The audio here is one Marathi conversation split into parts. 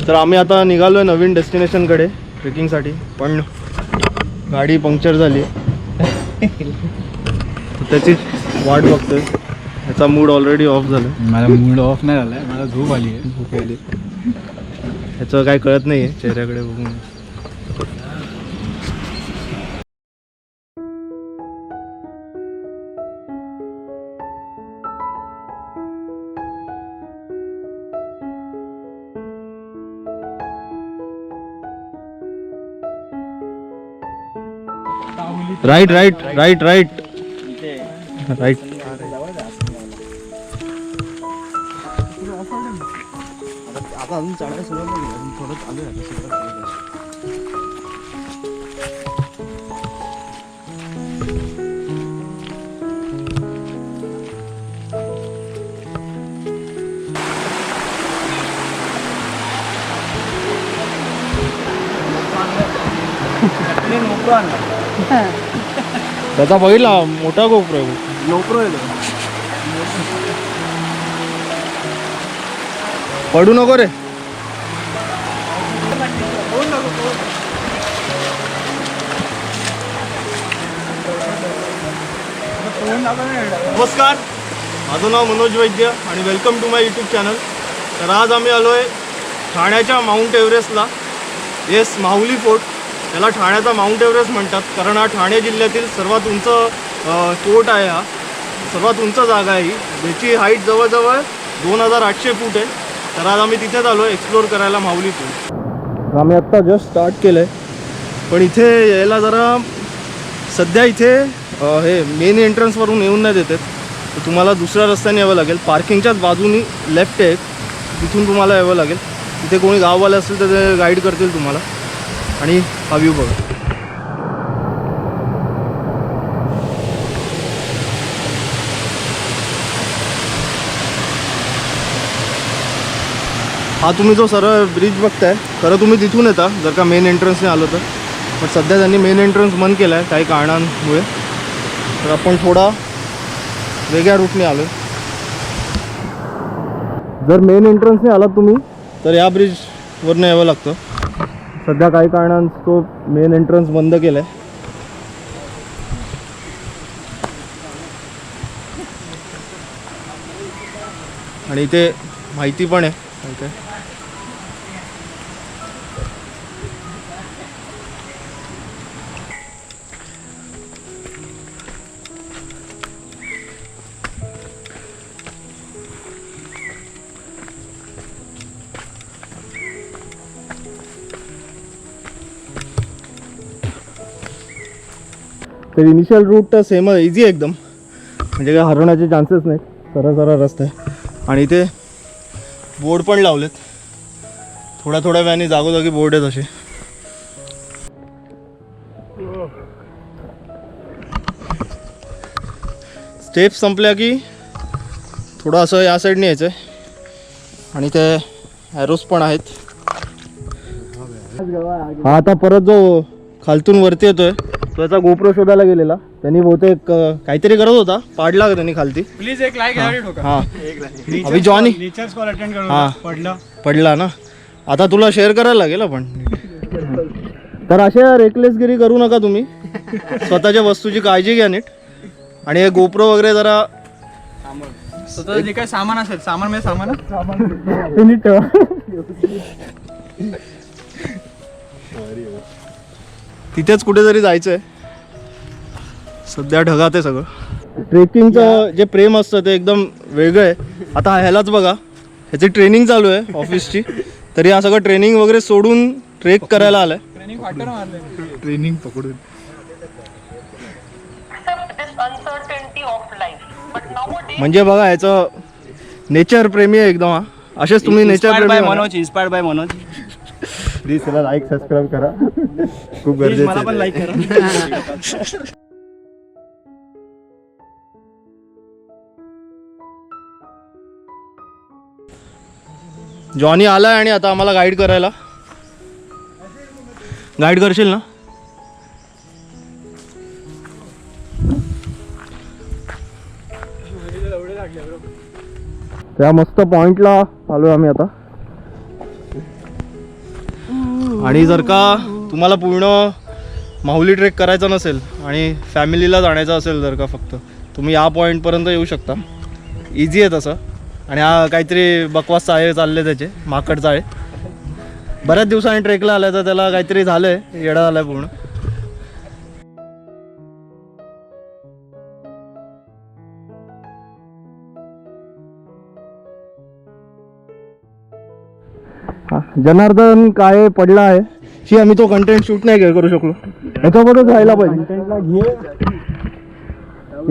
तर आम्ही आता निघालो आहे नवीन डेस्टिनेशनकडे ट्रेकिंगसाठी, पण गाडी पंक्चर झाली त्याची वाट बघतोय. याचा मूड ऑलरेडी ऑफ झाला. मला मूड ऑफ नाही झाला, मला झोप आली आहे. झोप आली. ह्याचं काही कळत नाही आहे चेहऱ्याकडे बघून. Right right right right right. आता अजून चढायला सुरुवात नाही, अजून थोडं चालू आहे. त्याचा बघितला मोठा गोप्रो आहे. नोप्रो आहे. पडू नको रे. नमस्कार, माझं नाव मनोज वैद्य आणि welcome to my YouTube channel. तर आज आम्ही आलो आहे ठाण्याच्या माउंट एव्हरेस्टला. Yes, Mahuli fort. त्याला ठाण्याचा माउंट एव्हरेस्ट म्हणतात कारण हा ठाणे जिल्ह्यातील सर्वात उंच फोर्ट आहे. हा सर्वात उंच जागा आहे ही. ज्याची हाईट जवळजवळ 2800 फूट आहे. तर आज आम्ही तिथेच आलो आहे एक्सप्लोअर करायला माहुली फोर्ट. आम्ही आत्ता जस्ट स्टार्ट केलं आहे, पण इथे यायला जरा सध्या इथे हे मेन एंट्रन्सवरून येऊन नाही देतात. तर तुम्हाला दुसऱ्या रस्त्याने यावं लागेल. पार्किंगच्याच बाजूनी लेफ्ट आहे, तिथून तुम्हाला यावं लागेल. तिथे कोणी गाववाले असतील तर ते गाईड करतील तुम्हाला. आणि हा व्ह्यू बघा. हा तुम्ही जो सरळ ब्रिज बघताय, खरं तुम्ही तिथून येता जर का मेन एंट्रन्सने आलो तर. पण सध्या त्यांनी मेन एंट्रन्स बंद केला आहे काही कारणांमुळे. तर आपण थोडा वेगळ्या रूटने आलो. जर मेन एंट्रन्सने आलात तुम्ही तर या ब्रिजवरनं यावं लागतं. सध्या काही कारणांनी तो मेन एंट्रन्स बंद केला आहे. आणि इथे माहिती पण आहे काय. तर इनिशियल रूट तर सेम इझी आहे एकदम, म्हणजे काय हरवण्याचे चान्सेस नाहीत. सरळ सरळ रस्ता आहे. आणि इथे बोर्ड पण लावलेत. थोड्या थोड्या वेळाने जागोजागी बोर्ड आहेत असे. स्टेप्स संपल्या की थोडं असं या साईडने यायचं आहे. आणि ते ॲरोज पण आहेत. हा आता परत जो खालतून वरती येतोय तो याचा गोप्रो शोधायला गेलेला. त्यांनी बहुतेक काहीतरी करत होता, पाडला त्यांनी खालती. प्लीज एक लाईक द्या. हां अभि जॉनी नेचर्स कॉल अटेंड करू. हां पडला ना. आता तुला शेअर करायला लागेल पण. तर अशा रेकलेसगिरी करू नका तुम्ही. स्वतःच्या वस्तूची काळजी घ्या नीट. आणि हे गोप्रो वगैरे जरा स्वतःचं जे काय सामान असेल, सामान म्हणजे सामान ते नीट ठेवा. तिथेच कुठेतरी जायचं आहे. सध्या ढगात आहे सगळं. ट्रेकिंगचं जे प्रेम असतं ते एकदम वेगळं आहे. आता ह्यालाच बघा, ह्याची ट्रेनिंग चालू आहे ऑफिसची. तरी हा सगळं ट्रेनिंग वगैरे सोडून ट्रेक करायला आलाय. ट्रेनिंग पकडून. म्हणजे बघा ह्याचं नेचर प्रेमी आहे एकदम. हा असेच तुम्ही नेचर प्रेमी. Manoj, inspired bye Manoj. Please त्याला लाईक सबस्क्राईब करा, खूप गरजेचं आहे. मला पण लाईक करा. जॉनी आलाय आणि आता आम्हाला गाईड करायला. गाईड करशील ना? त्या मस्त पॉइंटला आलोय आम्ही आता. आणि जर का तुम्हाला पूर्ण माहुली ट्रेक करायचा नसेल आणि फॅमिलीला जाण्याचं असेल जर का फक्त, तुम्ही या पॉईंटपर्यंत येऊ शकता. इझी आहे तसं. आणि हा काहीतरी बकवास चाळे चालले त्याचे, माकड चाळे. बऱ्याच दिवसांनी ट्रेकला आलाय तर त्याला काहीतरी झालंय, येडा झालाय पूर्ण. जनार्दन काय पडला आहे की आम्ही तो कंटेंट शूट नाही करू शकलो. याच्यासोबतच राहायला पाहिजे,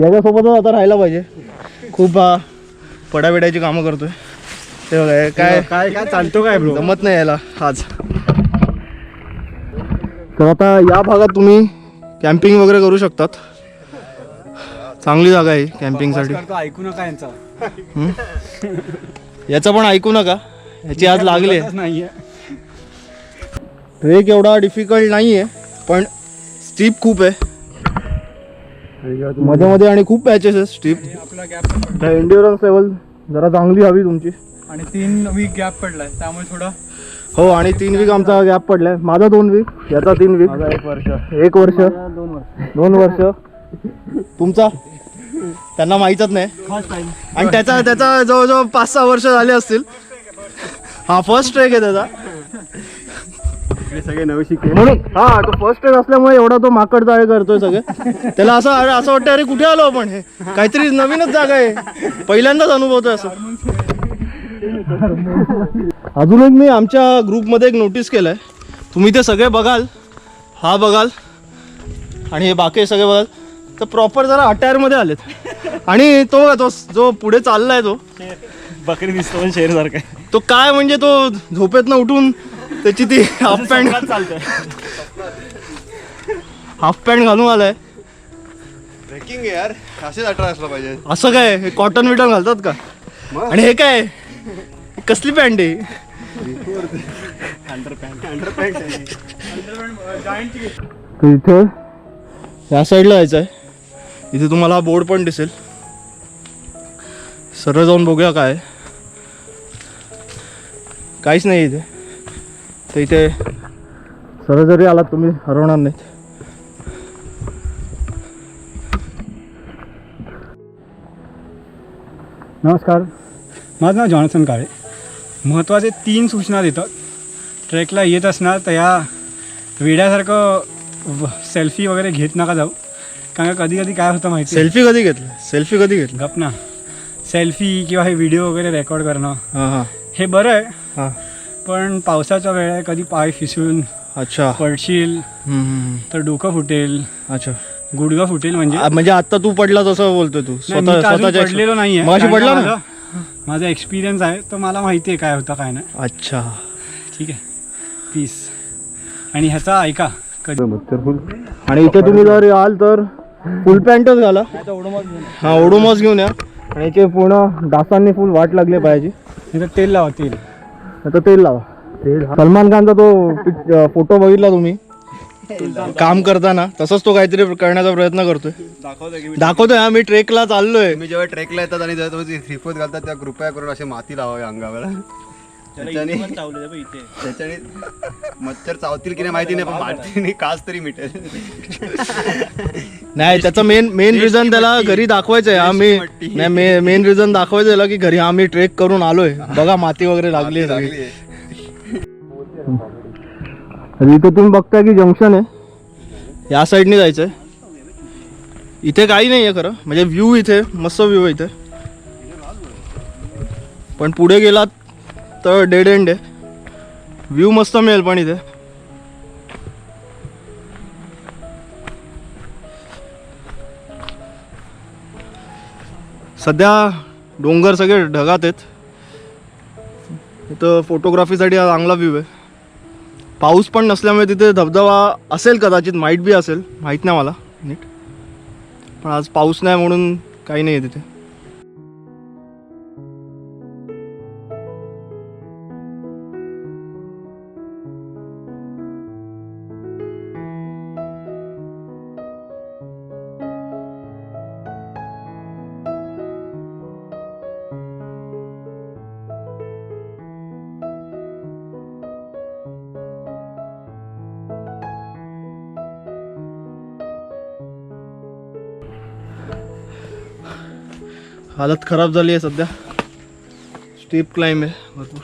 याच्यासोबतच आता राहायला पाहिजे. खूप पडाबिडायची कामं करतोय ते बघा. काय काय काय चालतो काय ब्रो, जमत नाही यायला आज. तर आता या भागात तुम्ही कॅम्पिंग वगैरे करू शकतात. चांगली जागा आहे कॅम्पिंगसाठी. ऐकू नका यांचा, याचं पण ऐकू नका, याची आज लागली. नाहीये ट्रेक एवढा डिफिकल्ट नाही आहे, पण स्टीप खूप आहे मध्ये मध्ये आणि खूप पॅचेस आहेत स्टीप. आपला गॅप एन्ड्युरन्स लेवल जरा चांगली हवी तुमची. आणि 3 वीक गॅप पडलाय त्यामुळे थोडा. हो, आणि 3 वीक आमचा गॅप पडलाय. माझा 2 वीक, याचा 3 वीक, 1 वर्ष, 2 वर्ष. तुमचा त्यांना माहीतच नाही. आणि त्याचा जवळजवळ 5-6 वर्ष झाले असतील. हा फर्स्ट ट्रेक आहे त्याचा. सगळे नवे शिके म्हणून हा तो फर्स्ट ट्रेक असल्यामुळे एवढा तो माकड जाळे करतोय सगळे. त्याला असं वाटतं अरे कुठे आलो आपण, हे काहीतरी नवीनच जागा आहे, पहिल्यांदाच अनुभवतोय असं. अजून एक मी आमच्या ग्रुपमध्ये एक नोटीस केलंय, तुम्ही ते सगळे बघाल, हा बघाल आणि हे बाकी सगळे बघाल तर प्रॉपर जरा अटायरमध्ये आलेत. आणि तो जो पुढे चाललाय तो बकरी दिसतो पण शेर सारखा. तो काय म्हणजे तो झोपेतनं उठून त्याची ती हाफ पॅन्ट घालून आलाय. ट्रेकिंग आहे यार, असेच अठरा असलं पाहिजे. असं काय, हे कॉटन विटन घालतात का? आणि हे काय, कसली पॅन्ट आहे? तर इथे या साईडला जायचं आहे. इथे तुम्हाला बोर्ड पण दिसेल. सरळ जाऊन बघूया काय आहे. काहीच नाही इथे. तर इथे सरळ जरी आलात तुम्ही हरवणार नाहीत. नमस्कार, माझं नाव जॉन्सन काळे. महत्त्वाचे 3 सूचना देतात. ट्रेकला येत असणार तर या वेड्यासारखं सेल्फी वगैरे घेत नका जाऊ. कारण का कधी कधी काय होतं माहिती आहे? सेल्फी कधी घेतलं? गप ना. सेल्फी किंवा हे व्हिडिओ वगैरे रेकॉर्ड करणं हां हां हे बरं आहे, हां. पण पावसाचा वेळ आहे, कधी पाय फिसून अच्छा. पडशील तर डोकं फुटेल, अच्छा. गुडघा फुटेल. म्हणजे आता तू पडला तसं बोलतोय तू? नाही, मी तर अजून पडलेलो नाहीये. मगाशी कारण पडला का ना? माझा एक्सपिरियन्स आहे तर मला माहिती आहे काय होतं काय नाही. अच्छा, ठीक आहे, पीस. आणि ह्याचा ऐका कधी. आणि इथे तुम्ही जर याल तर फुल पॅन्टच घाला. हा, ओडोमॉस घेऊन या. आणि इथे पूर्ण डासांनी फुल वाट लागली पाहिजे. नाही तर तेल लावा, तेल. आता तेल लावा. सलमान खानचा तो फोटो बघितला तुम्ही काम करताना? तसंच तो काहीतरी करण्याचा प्रयत्न करतोय. दाखवतोय हा, मी ट्रेकला चाललोय. तुम्ही जेव्हा ट्रेकला येतात आणि जेव्हा तुम्ही श्रीफोत घालतात तेव्हा कृपया करून असे माती लावावी अंगावर. त्याच्याने मच्छर चावतील की नाही माहिती नाही, पण मातीने कास तरी मिटेल. नाही, त्याचं मेन रिझन त्याला घरी दाखवायचंय. हा मेन रिझन दाखवायचं त्याला की घरी आम्ही ट्रेक करून आलोय, बघा माती वगैरे लागली आहे. इथे तुम्ही बघताय की जंक्शन आहे, या साईडने जायचंय. इथे काही नाही आहे खरं, म्हणजे व्ह्यू इथे मस्त व्ह्यू आहे इथे, पण पुढे गेलात तर डेड एंड आहे. व्ह्यू मस्त मिळेल पण इथे. सध्या डोंगर सगळे ढगात आहेत. इथं फोटोग्राफीसाठी हा चांगला व्ह्यू आहे. पाऊस पण नसल्यामुळे तिथे धबधबा असेल, कदाचित माईट बी असेल, माहीत नाही मला नीट. पण आज पाऊस नाही म्हणून काही नाही आहे तिथे. हालत खराब झाली आहे सध्या. स्टीप क्लाइंब आहे भरपूर.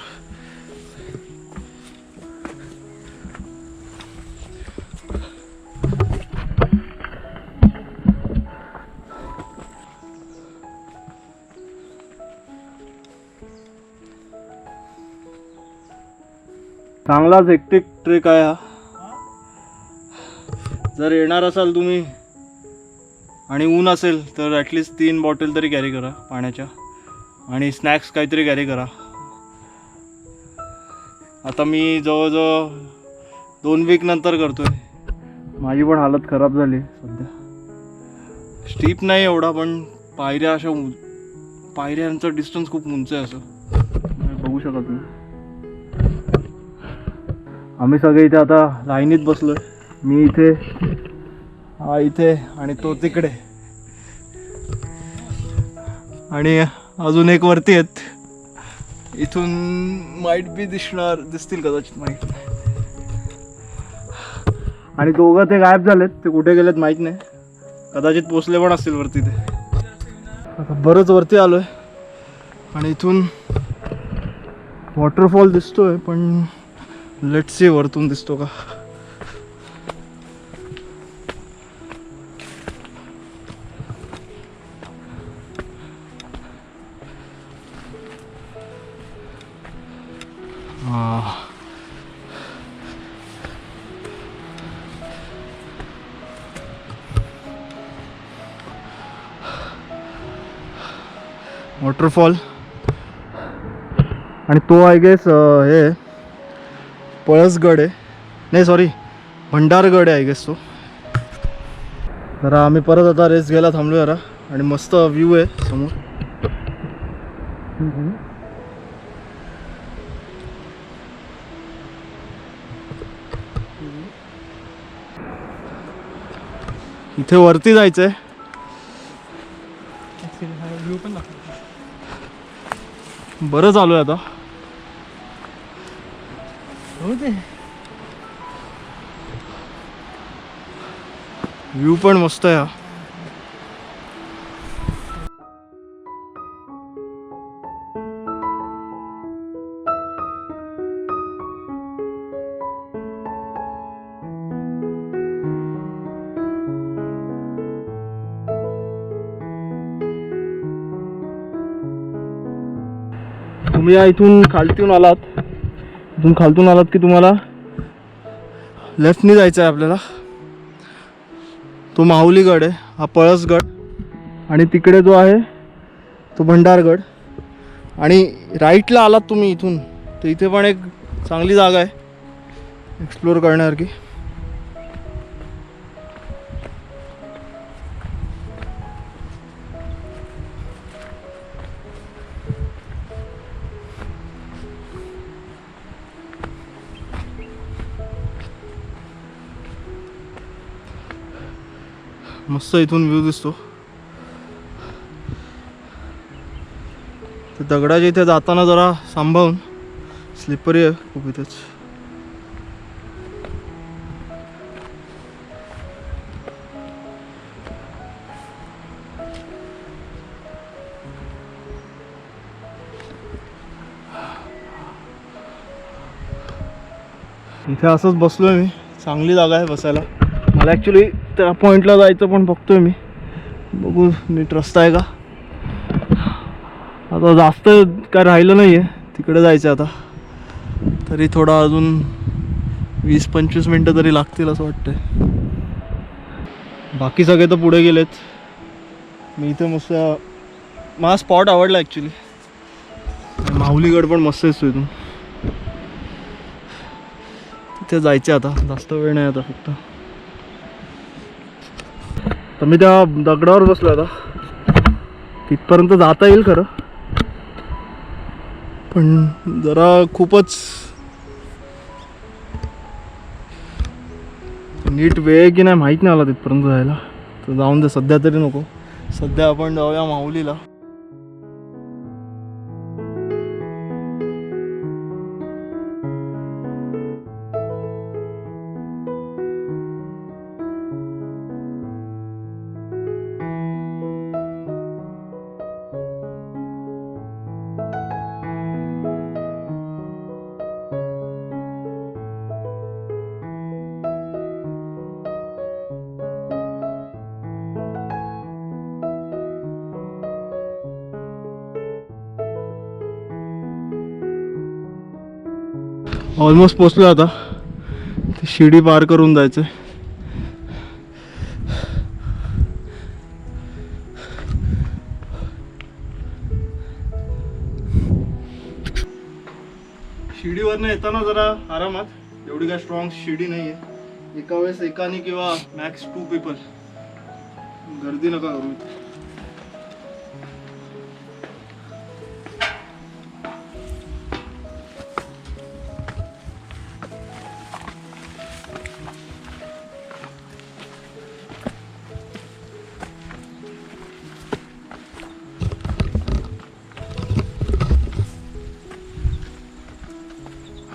चांगलाच हेक्टिक ट्रेक आहे हा. जर येणार असाल तुम्ही आणि ऊन असेल तर ॲटलिस्ट 3 बॉटल तरी कॅरी करा पाण्याच्या आणि स्नॅक्स काहीतरी कॅरी करा. आता मी जवळजवळ 2 वीक नंतर करतोय. माझी पण हालत खराब झाली सध्या. स्टीप नाही एवढा पण पायऱ्या अशा पायऱ्यांचं डिस्टन्स खूप उंच आहे असं बघू शकता तुम्ही. आम्ही सगळे इथे आता लाईनीत बसलोय. मी इथे, हा इथे आणि तो तिकडे आणि अजून एक वरती आहेत. इथून माईट बी दिसतील कदाचित माहीत नाही. आणि दोघं ते गायब झालेत. ते कुठे गेलेत माहीत नाही. कदाचित पोचले पण असतील वरती. ते आता बरंच वरती आलोय आणि इथून वॉटरफॉल दिसतोय पण लेट्स सी वरतून दिसतो का. वॉटरफॉल आणि तो आय गेस हे पळसगड आहे. नाही सॉरी भंडारगड आहे आय गेस तो. जरा आम्ही परत आता रेस्ट घ्यायला थांबलो जरा आणि मस्त व्ह्यू आहे समोर. इथे वरती जायचंय. बरं चालू आहे आता. व्ह्यू पण मस्त आहे हा. तुम्ही या इथून खालतून आलात की तुम्हाला लेफ्टनी जायचं आहे आपल्याला. तो माहुलीगड आहे, हा पळसगड आणि तिकडे जो आहे तो भंडारगड. आणि राईटला आलात तुम्ही इथून तर इथे पण एक चांगली जागा आहे एक्सप्लोअर करण्यासारखी. मस्त इथून व्ह्यू दिसतो. ते दगडाच्या इथे जाताना जरा सांभाळून, स्लिपरी आहे खूप इथेच. इथे असंच बसलोय मी. चांगली जागा आहे बसायला. मला ॲक्च्युली त्या पॉईंटला जायचं पण बघतोय मी. बघू नीट रस्ता आहे का. आता जास्त काय राहिलं नाही आहे तिकडे जायचं आता. तरी थोडा अजून 20-25 मिनटं तरी लागतील असं वाटतंय. बाकी सगळे तर पुढे गेलेत. मी इथे मस्त मला स्पॉट आवडला ॲक्च्युली. माहुलीगड पण मस्त दिसतो इथून. तिथे जायचे आता. जास्त वेळ नाही आता फक्त. तर मी त्या दगडावर बसलो आता. तिथपर्यंत जाता येईल खरं पण जरा खूपच नीट वेळ की नाही माहीत नाही आला तिथपर्यंत जायला. तर जाऊन दे सध्या तरी नको. सध्या आपण जाऊया माहुलीला. ऑलमोस्ट पोचलो आता. ती शिडी पार करून जायचं. शिडीवरनं येताना जरा आरामात, एवढी काय स्ट्रॉंग शिडी नाही आहे. एका वेळेस एकाने किंवा मॅक्स 2 पीपल, गर्दी नका करू.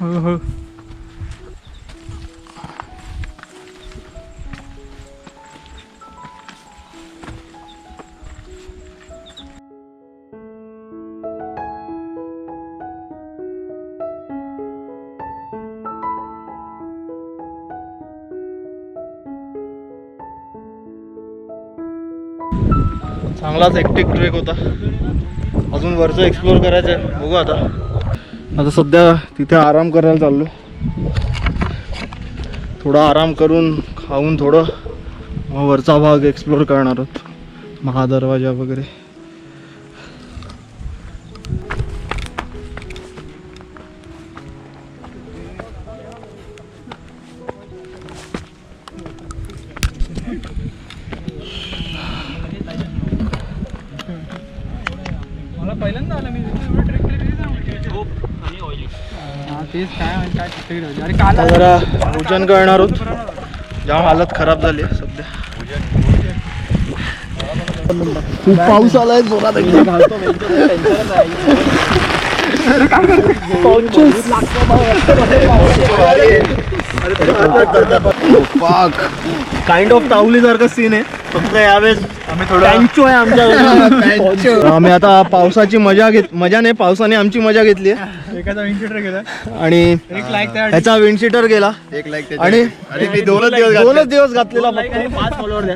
हळूहळू. चांगलाच हेक्टिक ट्रेक होता. अजून वरचं एक्सप्लोर करायचं आहे. बघू आता. आता सध्या तिथे आराम करायला चाललो. थोडा आराम करून खाऊन थोडं मग वरचा भाग एक्सप्लोर करणार आहोत. महादरवाजा वगैरे. मला पहिल्यांदा आलं मी ट्रेक केली. तेच काय अरे आता जरा भोजन करणार आहोत. जाम हालत खराब झाली आहे सध्या. खूप पाऊस आलाय जोरात. काइंड ऑफ तावली सारखं सीन आहे. फक्त यावेळेस आम्ही थोडं आहे आमच्या. आम्ही आता पावसाची मजा नाही, पावसाने आमची मजा घेतली आहे. एखादा विंडशीटर गेला आणि ह्याचा विंडशीटर गेला. आणि मी 2च दिवस घातलेला.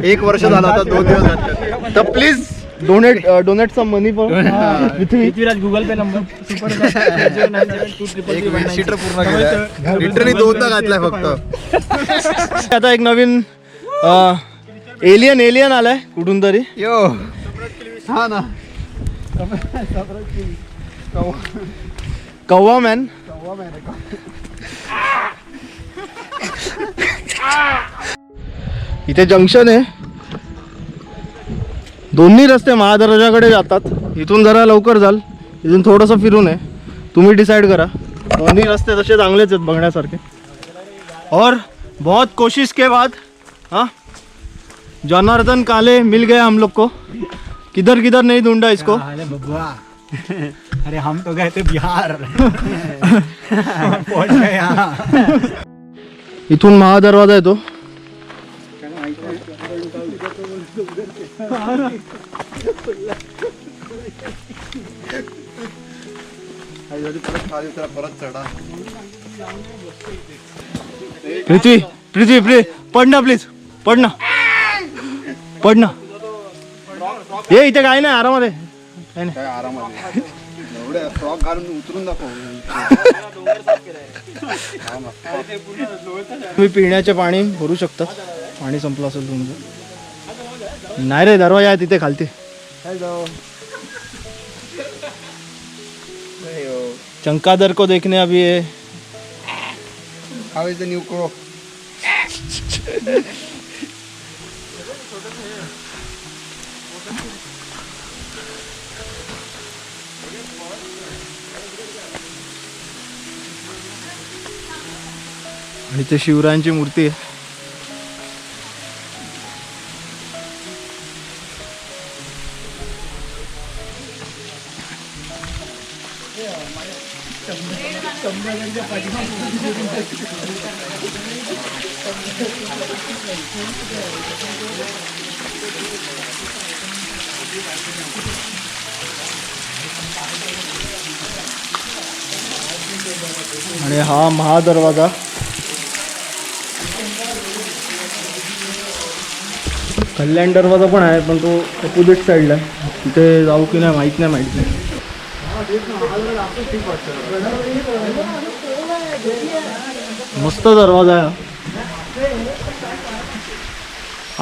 1 वर्ष झाला आता 2 दिवस घातले. तर please donate some money for Prithviraj Google Pay number एक विंडशीटर पूर्ण केलं. लिटरली 2दा घातलाय फक्त. आता एक नवीन एलियन आलाय कुठून तरी. यो हा ना, कव्वा मॅन. इथे जंक्शन आहे. दोन्ही रस्ते महादरवाजाकडे जातात. इथून जरा लवकर जाल, इथून थोडंसं फिरून आहे. तुम्ही डिसाईड करा. दोन्ही रस्ते तसे चांगलेच आहेत बघण्यासारखे. और बहुत कोशिश के बाद हाँ जनार्दन काले मिल गया हम लोग को. किधर किधर नहीं ढूंढा इसको. अरे बबुआ, अरे हम तो गए थे बिहार. पहुंच गए यहाँ. इथून महादरवाजा येतो. परत चढा. पृथ्वी पड ना प्लीज. पड ना. ये इथे काय नाही, आरामात आहे. काय नाही. काय आरामात एवढे फ्रॉक घालून उतरून दाखव. तुम्ही पिण्याचे पाणी भरू शकता. पाणी संपलं असेल तुमचं. नाही रे, दरवाजा आहे तिथे खालती. चंकादर को देखने अभी ये. How is the new crow? आणि ते शिवरायांची मूर्ती आहे. आणि हा महादरवाजा. कल्याण दरवाजा पण आहे, पण तो अपोजिट साईडला आहे. तिथे जाऊ की नाही माहीत नाही. मस्त दरवाजा आहे हा.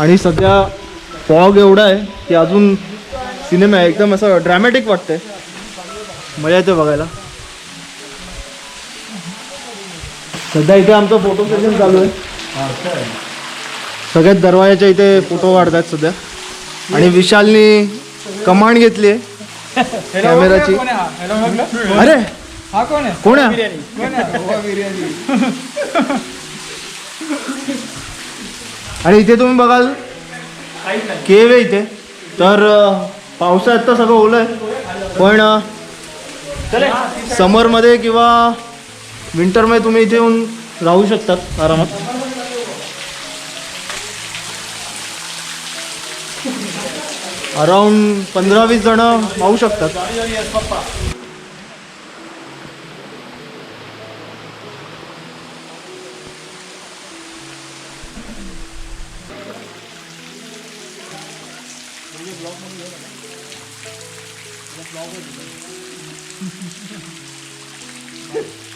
आणि सध्या फॉग एवढा आहे की अजून सिनेमा एकदम असं ड्रॅमॅटिक वाटतंय. मजा येते बघायला. सध्या इथे आमचं फोटो सेशन चालू आहे. सगळ्यात दरवाजाच्या इथे फोटो काढतात सध्या. आणि विशालनी कमांड घेतली आहे कॅमेराची. अरे हा कोण आहे? कोण आहे? आणि इथे तुम्ही बघाल केव आहे इथे. तर पावसाळ्यात तर सगळं ओलं आहे, पण समरमध्ये किंवा विंटरमध्ये तुम्ही इथे येऊन राहू शकतात आरामात. अराउंड 15-20 जण राहू शकतात.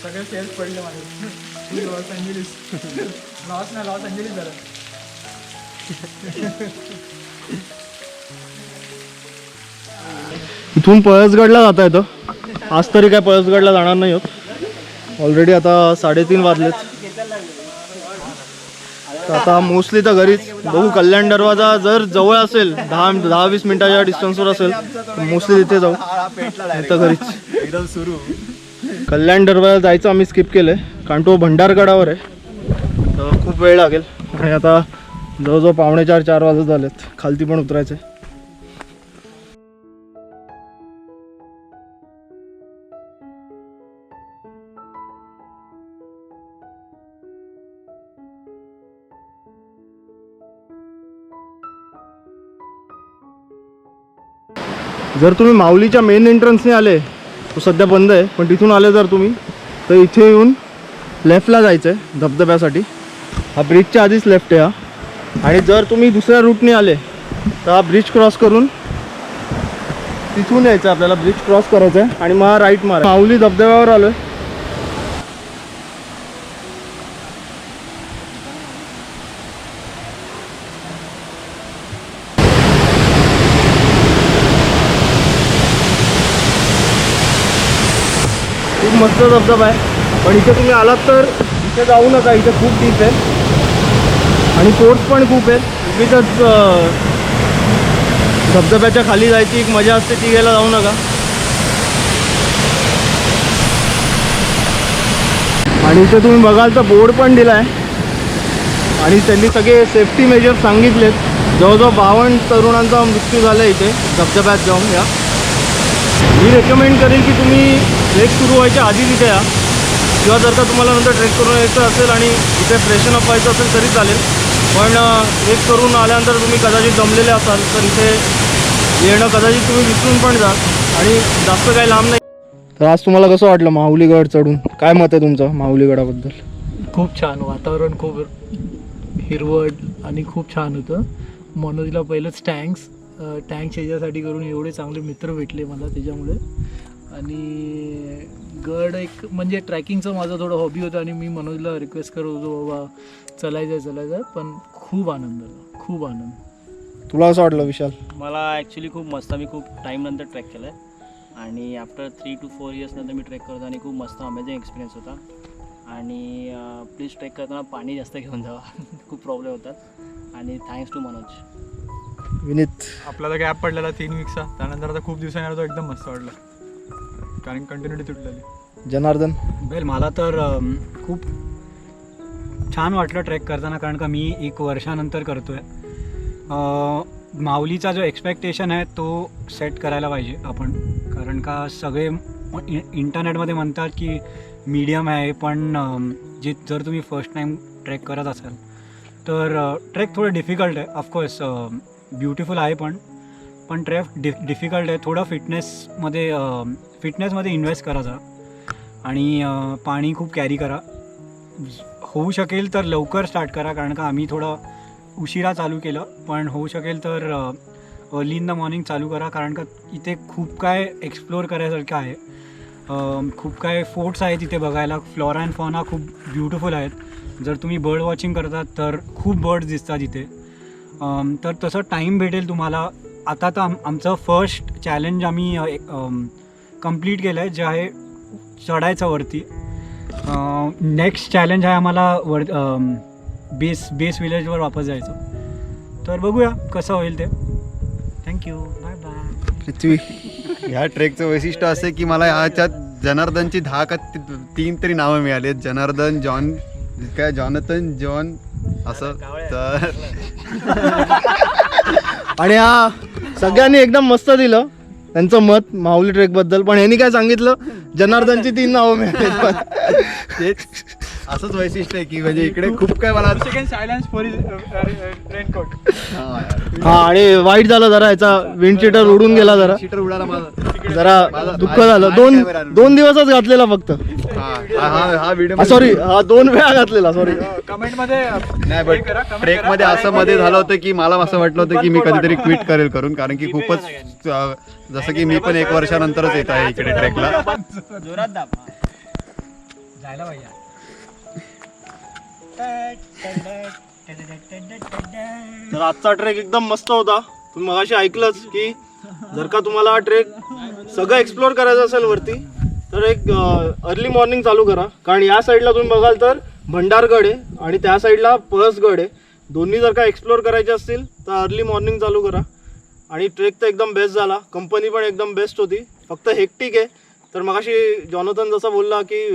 सगळे सेल्स पडले माझे. लॉस एंजेलिस लॉस एंजेलिस झालं. इथून पळसगडला जाता येतं. आज तरी काय पळसगडला जाणार नाही होत. ऑलरेडी आता 3:30 वाजलेत. तर आता मोस्टली तर घरीच. बघू कल्याण दरवाजा जर जवळ असेल 10-20 मिनिटाच्या डिस्टन्सवर असेल तर मोस्टली तिथे जाऊ, नाही तर घरीच. एकदम सुरू. कल्याण दरवाजा जायचं आम्ही स्किप केलं आहे कारण तो भंडारगडावर आहे. तर खूप वेळ लागेल आणि आता जवळजवळ 3:45-4 वाजत झालेत. खालती पण उतरायचं आहे. जर तुम्ही माऊलीच्या मेन एंट्रन्सने आले, तो सध्या बंद आहे, पण तिथून आले जर तुम्ही तर इथे येऊन लेफ्टला जायचं आहे धबधब्यासाठी. हा ब्रिजच्या आधीच लेफ्ट आहे हा. आणि जर तुम्ही दुसऱ्या रूटने आले तर हा ब्रिज क्रॉस करून तिथून यायचं. आपल्याला ब्रिज क्रॉस करायचं आहे आणि मग राईट मारा. माऊली धबधब्यावर आलो आहे. खूप मस्त धबधबा आहे, पण इथे तुम्ही आलात तर इथे जाऊ नका. इथे खूप डीप आहे आणि फोर्स पण खूप आहेत. उगीचच धबधब्याच्या खाली जायची एक मजा असते, ती घ्यायला जाऊ नका. आणि इथे तुम्ही बघाल तर बोर्ड पण दिला आहे आणि त्यांनी सगळे सेफ्टी मेजर्स सांगितलेत. जवळजवळ 52 तरुणांचा मृत्यू झाला आहे इथे धबधब्यात जाऊन. या मी रेकमेंड करेन की तुम्ही ट्रेक सुरू व्हायच्या आधी तिथे या, किंवा जर का तुम्हाला नंतर ट्रेक करून यायचं असेल आणि इथे फ्रेशन अप व्हायचं असेल तरी चालेल. पण ट्रेक करून आल्यानंतर तुम्ही कदाचित जमलेले असाल तर इथे येणं कदाचित तुम्ही विसरून पण जा. आणि जास्त काही लांब नाही. तर आज तुम्हाला कसं वाटलं माऊलीगड चढून? काय मत आहे तुमचं माऊलीगडाबद्दल? खूप छान वातावरण, खूप हिरवट आणि खूप छान होतं. मनोजला पहिलंच टँक्स याच्यासाठी करून एवढे चांगले मित्र भेटले मला त्याच्यामुळे. आणि गड एक म्हणजे ट्रॅकिंगचं माझं थोडं हॉबी होतं आणि मी मनोजला रिक्वेस्ट करत होतो बाबा चलायचं, पण खूप आनंद झाला, खूप आनंद. तुला कसं वाटलं विशाल? मला ॲक्च्युली खूप मस्त. मी खूप टाईमनंतर ट्रेक केलं आहे आणि आफ्टर 3 to 4 years नंतर मी ट्रेक करतो आणि खूप मस्त अमेझिंग एक्सपिरियन्स होता. आणि प्लीज ट्रेक करताना पाणी जास्त घेऊन जावा. खूप प्रॉब्लेम होतात. आणि थँक्स टू मनोज. विनीत? आपल्याला गॅप पडलेला 3 weeks त्यानंतर आता खूप दिवसांनी आला तो एकदम मस्त वाटलं कारण कंटिन्युटी तुटलेली. जनार्दन? वेल मला तर खूप छान वाटलं ट्रेक करताना कारण का मी 1 वर्षानंतर करतो आहे. माऊलीचा जो एक्सपेक्टेशन आहे तो सेट करायला पाहिजे आपण, कारण का सगळे इंटरनेटमध्ये म्हणतात की मीडियम आहे, पण जर तुम्ही फर्स्ट टाईम ट्रेक करत असाल तर ट्रेक थोडं डिफिकल्ट आहे. ऑफकोर्स ब्युटिफुल आहे पण ट्रेक डिफिकल्ट आहे. थोडं फिटनेसमध्ये इन्व्हेस्ट करा जा आणि पाणी खूप कॅरी करा. होऊ शकेल तर लवकर स्टार्ट करा कारण का आम्ही थोडं उशिरा चालू केलं, पण होऊ शकेल तर अर्ली इन द मॉर्निंग चालू करा कारण का इथे खूप काय एक्सप्लोअर करायसारखं आहे. खूप काय फोर्ट्स आहेत तिथे बघायला. फ्लोरा अँड फॉना खूप ब्युटिफुल आहेत. जर तुम्ही बर्ड वॉचिंग करतात तर खूप बर्ड्स दिसतात इथे. तर तसं टाईम भेटेल तुम्हाला. आता तर आमचं फर्स्ट चॅलेंज आम्ही कंप्लीट केलं आहे, जे आहे चढायचं वरती. नेक्स्ट चॅलेंज आहे आम्हाला बेस विलेजवर वापस जायचं. तर बघूया कसं होईल ते. Thank you, bye bye. पृथ्वी, ह्या ट्रेकचं वैशिष्ट्य असं आहे की मला ह्याच्यात जनार्दनची 10 का 3 तरी नावं मिळाली आहेत. जनार्दन, जॉन, काय जॉनथन, जॉन असं. तर आणि हा सगळ्यांनी एकदम मस्त दिलं त्यांचं मत माऊली ट्रेकबद्दल. पण ह्यांनी काय सांगितलं, जनार्दनची 3 नावं मिळाली. तेच असंच वैशिष्ट्य आहे की म्हणजे इकडे खूप काय मला सायलेन्स फॉर रेनकोट. हा, आणि वाईट झालं जरा, याचा विंड चिटर उडून गेला जरा. शीटर उडाला माझा. जरा दुःख झालं. दोन दिवसच घातलेला फक्त. हा व्हिडिओ सॉरी, हा 2 वेळा घातलेला. सॉरी. कमेंटमध्ये नाही, बट ट्रेकमध्ये असं मध्ये झालं होतं की मला असं वाटलं होतं की मी कधीतरी क्विट करेल करून, कारण की खूपच जसं की मी पण 1 वर्षानंतरच येत आहे इकडे ट्रेकला. जोरात दाब. जायला पाहिजे. तर आजचा ट्रेक एकदम मस्त होता. तुम्ही मगाशी ऐकलंच की जर का तुम्हाला हा ट्रेक सगळं एक्सप्लोअर करायचं असेल वरती, तर एक अर्ली मॉर्निंग चालू करा. कारण या साईडला तुम्ही बघाल तर भंडारगड आहे आणि त्या साईडला पळसगड आहे. दोन्ही जर का एक्सप्लोअर करायचे असतील तर अर्ली मॉर्निंग चालू करा. आणि ट्रेक तर एकदम बेस्ट झाला. कंपनी पण एकदम बेस्ट होती. फक्त हेक्टिक आहे. तर मगाशी जॉनथन जसा बोलला की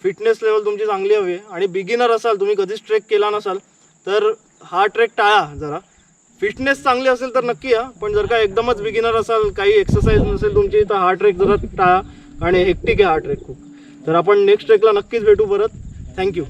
फिटनेस लेवल तुमची चांगली हवी आहे. आणि बिगिनर असाल, तुम्ही कधीच ट्रेक केला नसाल, तर हा ट्रेक टाळा जरा. फिटनेस चांगली असेल तर नक्की या, पण जर का एकदमच बिगिनर असाल, काही एक्सरसाइज नसेल तुमची, तर हा ट्रेक जरा टाळा. आणि हेक्टिक आहे हा ट्रेक खूप. तर आपण नेक्स्ट ट्रेकला नक्कीच भेटू परत. थँक्यू.